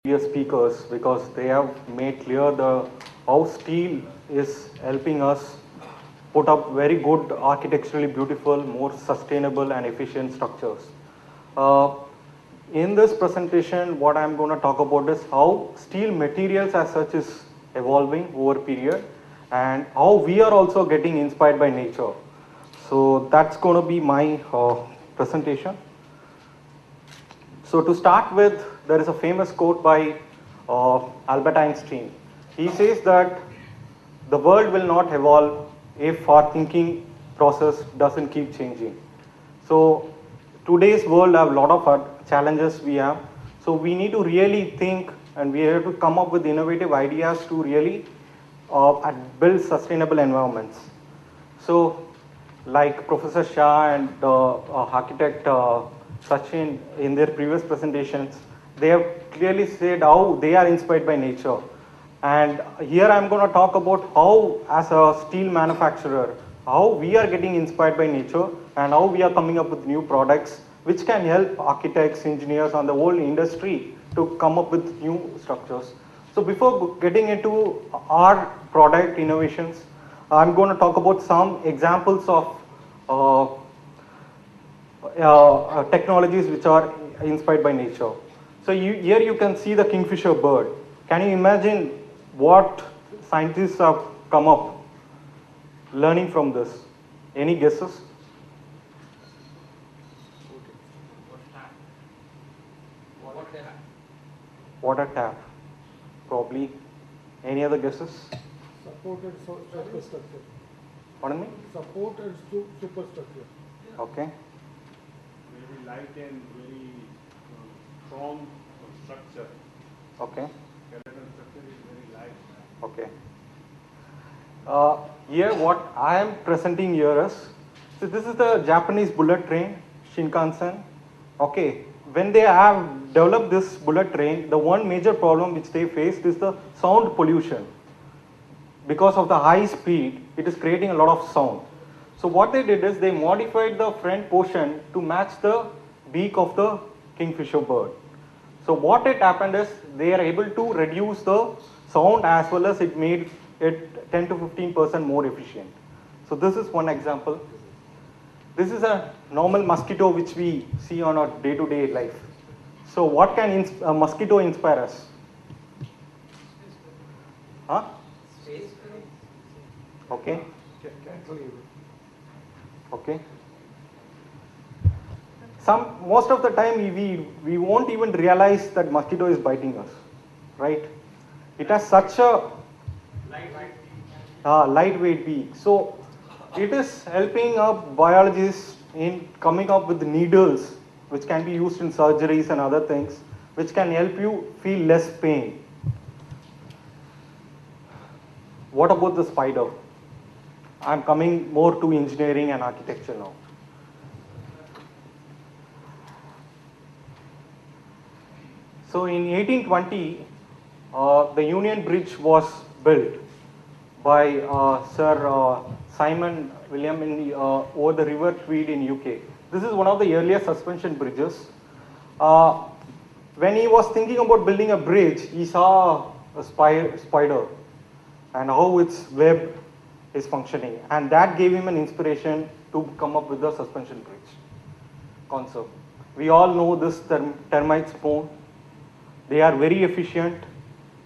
previous speakers because they have made clear the how steel is helping us put up very good architecturally beautiful, more sustainable and efficient structures. Uh, in this presentation, what I'm going to talk about is how steel materials as such is evolving over period and how we are also getting inspired by nature. So that's going to be my presentation. So to start with, there is a famous quote by Albert Einstein. He says that the world will not evolve if our thinking process doesn't keep changing. So today's world have a lot of challenges we have. So we need to really think and we have to come up with innovative ideas to really build sustainable environments. So like Professor Shah and architect Sachin in their previous presentations, they have clearly said how they are inspired by nature. And here I'm going to talk about how, as a steel manufacturer, how we are getting inspired by nature and how we are coming up with new products which can help architects, engineers, and the whole industry to come up with new structures. So before getting into our product innovations, I'm going to talk about some examples of technologies which are inspired by nature. So here you can see the kingfisher bird. Can you imagine what scientists have come up learning from this? Any guesses? Water tap. Probably. Any other guesses? Supported superstructure. Pardon me? Supported superstructure. Okay. Very light and very strong structure. Okay. Skeleton structure is very light. Okay. Here what I am presenting here is, so this is the Japanese bullet train, Shinkansen. Okay. When they have developed this bullet train, the one major problem which they faced is the sound pollution. Because of the high speed, it is creating a lot of sound. So what they did is they modified the front portion to match the beak of the kingfisher bird. So what it happened is they are able to reduce the sound as well as it made it 10 to 15% more efficient. So this is one example. This is a normal mosquito which we see on our day-to-day life. So what can a mosquito inspire us? Huh? Okay. Okay. Most of the time we won't even realize that mosquito is biting us, right? It has such a lightweight beak. So it is helping biologists in coming up with needles which can be used in surgeries and other things which can help you feel less pain. What about the spider? I'm coming more to engineering and architecture now. So in 1820, the Union Bridge was built by Sir Simon William over the River Tweed in UK. This is one of the earliest suspension bridges. When he was thinking about building a bridge, he saw a spider and how its web is functioning, and that gave him an inspiration to come up with the suspension bridge concept. We all know this termite spoon. They are very efficient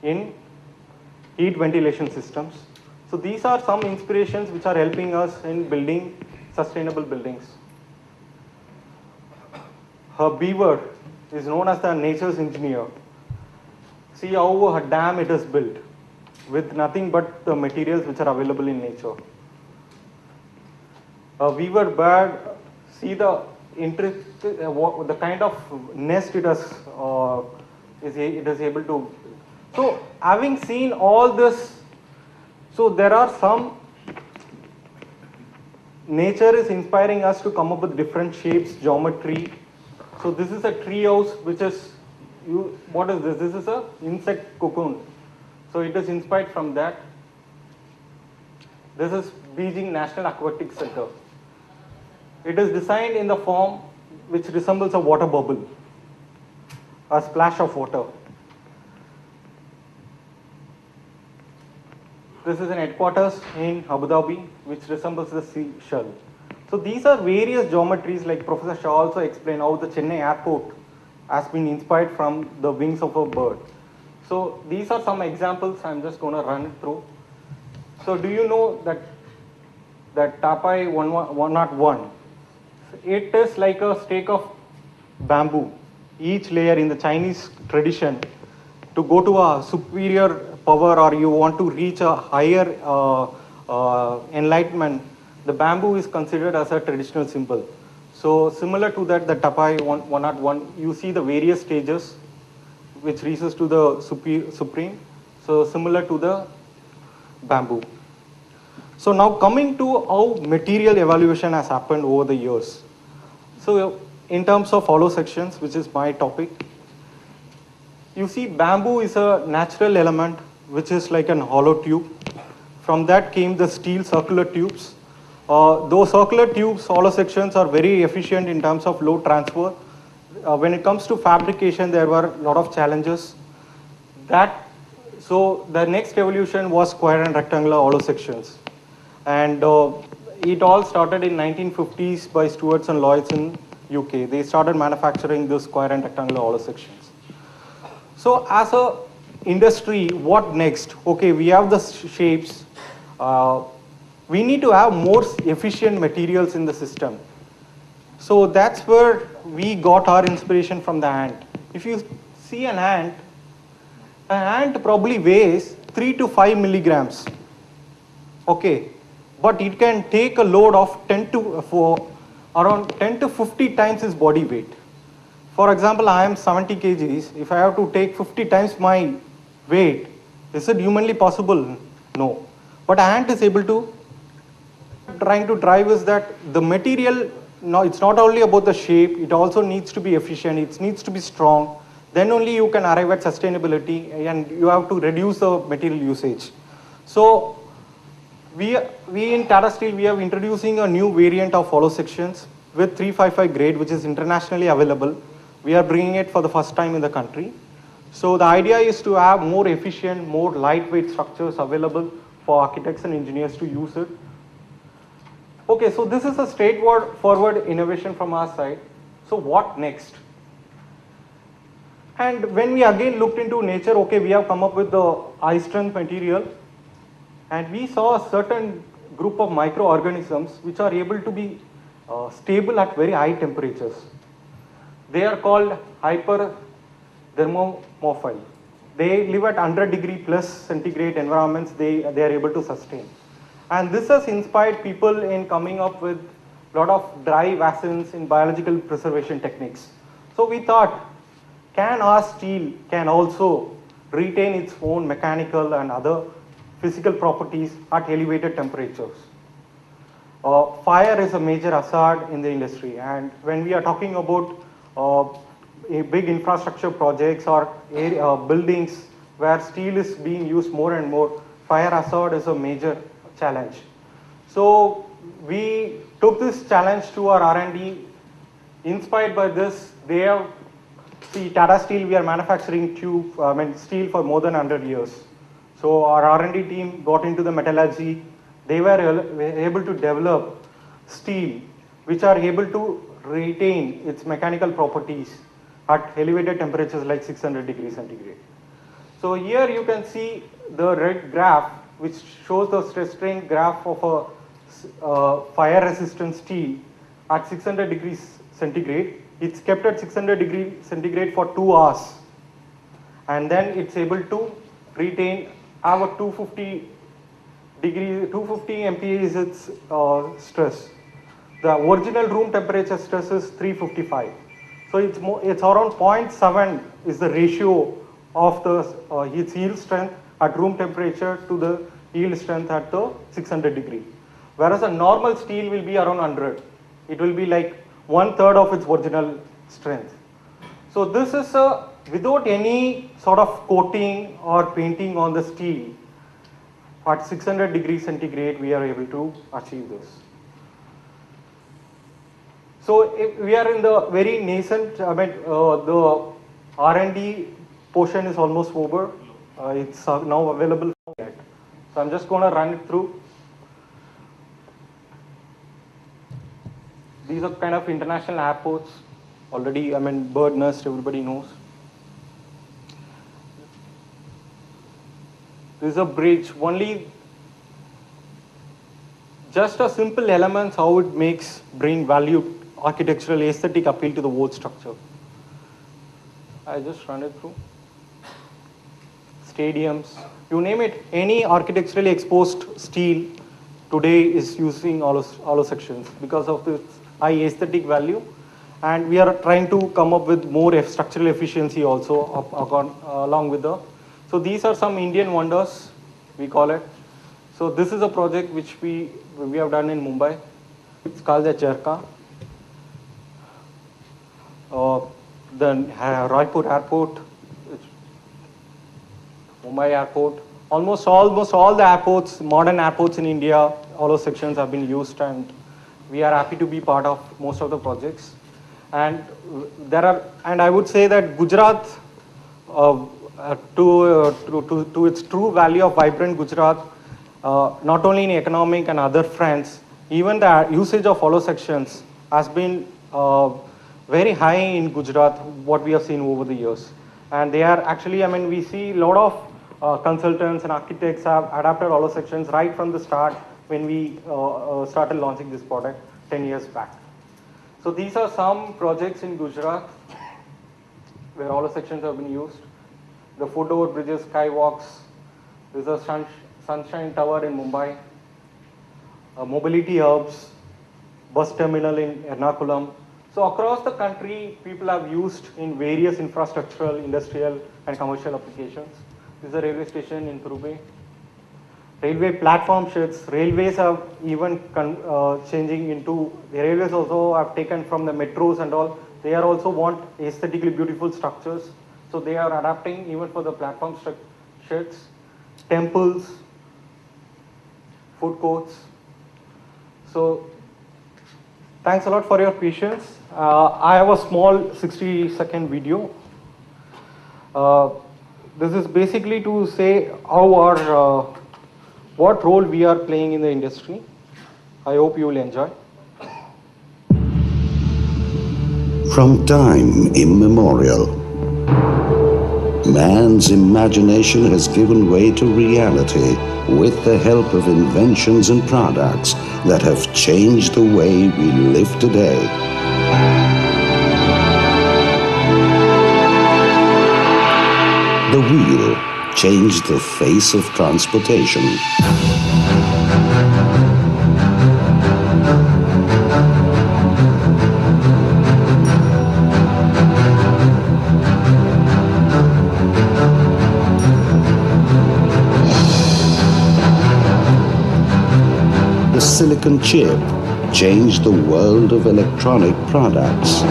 in heat ventilation systems. So these are some inspirations which are helping us in building sustainable buildings. Her beaver is known as the nature's engineer. See how a dam it is built with nothing but the materials which are available in nature. A weaver bird, see the kind of nest it has it is able to. So having seen all this, so there are some nature is inspiring us to come up with different shapes, geometry. So this is a tree house which is, what is this? This is a insect cocoon. So it is inspired from that. This is Beijing National Aquatic Center. It is designed in the form which resembles a water bubble, a splash of water. This is an headquarters in Abu Dhabi, which resembles the seashell. So these are various geometries, like Professor Shah also explained how the Chennai airport has been inspired from the wings of a bird. So these are some examples. I'm just going to run it through. So do you know that Tapai 101? It is like a stake of bamboo, each layer in the Chinese tradition. To go to a superior power, or you want to reach a higher enlightenment, the bamboo is considered as a traditional symbol. So similar to that, the Tapai 101, you see the various stages which reaches to the supreme. So similar to the bamboo. So now coming to how material evaluation has happened over the years. So in terms of hollow sections, which is my topic, you see bamboo is a natural element which is like an hollow tube. From that came the steel circular tubes. Those circular tubes, hollow sections, are very efficient in terms of load transfer. When it comes to fabrication, there were a lot of challenges. So the next evolution was square and rectangular hollow sections. And it all started in 1950s by Stewarts and Lloyds in UK. They started manufacturing the square and rectangular hollow sections. So as a industry, what next? Okay, we have the shapes. We need to have more efficient materials in the system. So that's where we got our inspiration from the ant. If you see an ant probably weighs 3 to 5 milligrams. Okay, but it can take a load of around 10 to 50 times its body weight. For example, I am 70 kgs. If I have to take 50 times my weight, is it humanly possible? No. But ant is able to. Trying to drive is that the material, no, it's not only about the shape, it also needs to be efficient, it needs to be strong. Then only you can arrive at sustainability, and you have to reduce the material usage. So we in Tata Steel, we are introducing a new variant of hollow sections with 355 grade, which is internationally available. We are bringing it for the first time in the country. So the idea is to have more efficient, more lightweight structures available for architects and engineers to use it. Okay, so this is a straightforward innovation from our side. So what next? And when we again looked into nature, okay, we have come up with the high strength material, and we saw a certain group of microorganisms which are able to be stable at very high temperatures. They are called hyperthermomorphi. They live at 100 degree plus centigrade environments. They are able to sustain. And this has inspired people in coming up with a lot of dry vaccines in biological preservation techniques. So we thought, can our steel can also retain its own mechanical and other physical properties at elevated temperatures? Fire is a major hazard in the industry, and when we are talking about big infrastructure projects or buildings where steel is being used more and more, fire hazard is a major challenge. So we took this challenge to our R&D. Inspired by this, Tata Steel, we are manufacturing steel for more than 100 years. So our R&D team got into the metallurgy. They were able to develop steel which are able to retain its mechanical properties at elevated temperatures like 600 degrees centigrade. So here you can see the red graph which shows the stress strain graph of a fire resistant steel at 600 degrees centigrade. It's kept at 600 degrees centigrade for 2 hours, and then it's able to retain our 250 MPa is its stress. The original room temperature stress is 355. So it's around 0.7 is the ratio of its yield strength at room temperature to the yield strength at the 600 degree. Whereas a normal steel will be around 100. It will be like 1/3 of its original strength. So this is without any sort of coating or painting on the steel. At 600 degrees centigrade, we are able to achieve this. So if we are in the very nascent, the R&D portion is almost over. It's now available yet. So I'm just going to run it through. These are kind of international airports. Already, Bird Nest, everybody knows. This is a bridge. Only just a simple elements how it makes bring value, architectural, aesthetic appeal to the whole structure. I just run it through. Stadiums, you name it, any architecturally exposed steel today is using hollow sections because of this high aesthetic value. And we are trying to come up with more structural efficiency also along with the. So these are some Indian wonders, we call it. So this is a project which we have done in Mumbai. It's called the Cherka. The Raipur Airport, Mumbai Airport. Almost all the airports, modern airports in India, hollow sections have been used, and we are happy to be part of most of the projects. And I would say that Gujarat, to its true value of vibrant Gujarat, not only in economic and other fronts, even the usage of hollow sections has been very high in Gujarat, what we have seen over the years. And they are actually, we see a lot of consultants and architects have adapted hollow sections right from the start when we started launching this product 10 years back. So these are some projects in Gujarat where hollow sections have been used. The foot-over bridges, skywalks. There's a Sunshine Tower in Mumbai. Mobility hubs, bus terminal in Ernakulam. So across the country, people have used in various infrastructural, industrial, and commercial applications. This is a railway station in Thurubey. Railway platform sheds. Railways are even changing into, the railways also have taken from the metros and all. They are also want aesthetically beautiful structures. So they are adapting even for the platform sheds, temples, food courts. So thanks a lot for your patience. I have a small 60-second video. This is basically to say how what role we are playing in the industry. I hope you will enjoy. From time immemorial, man's imagination has given way to reality with the help of inventions and products that have changed the way we live today. The wheel changed the face of transportation. The silicon chip changed the world of electronic products.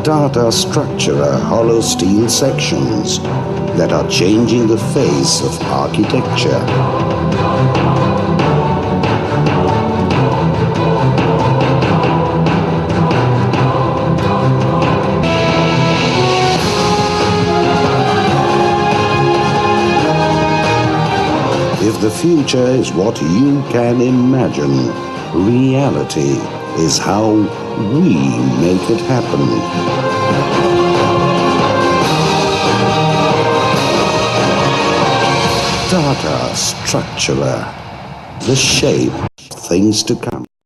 Tata Structura hollow steel sections that are changing the face of architecture. If the future is what you can imagine, reality is how we make it happen. Tata Structura, the shape of things to come.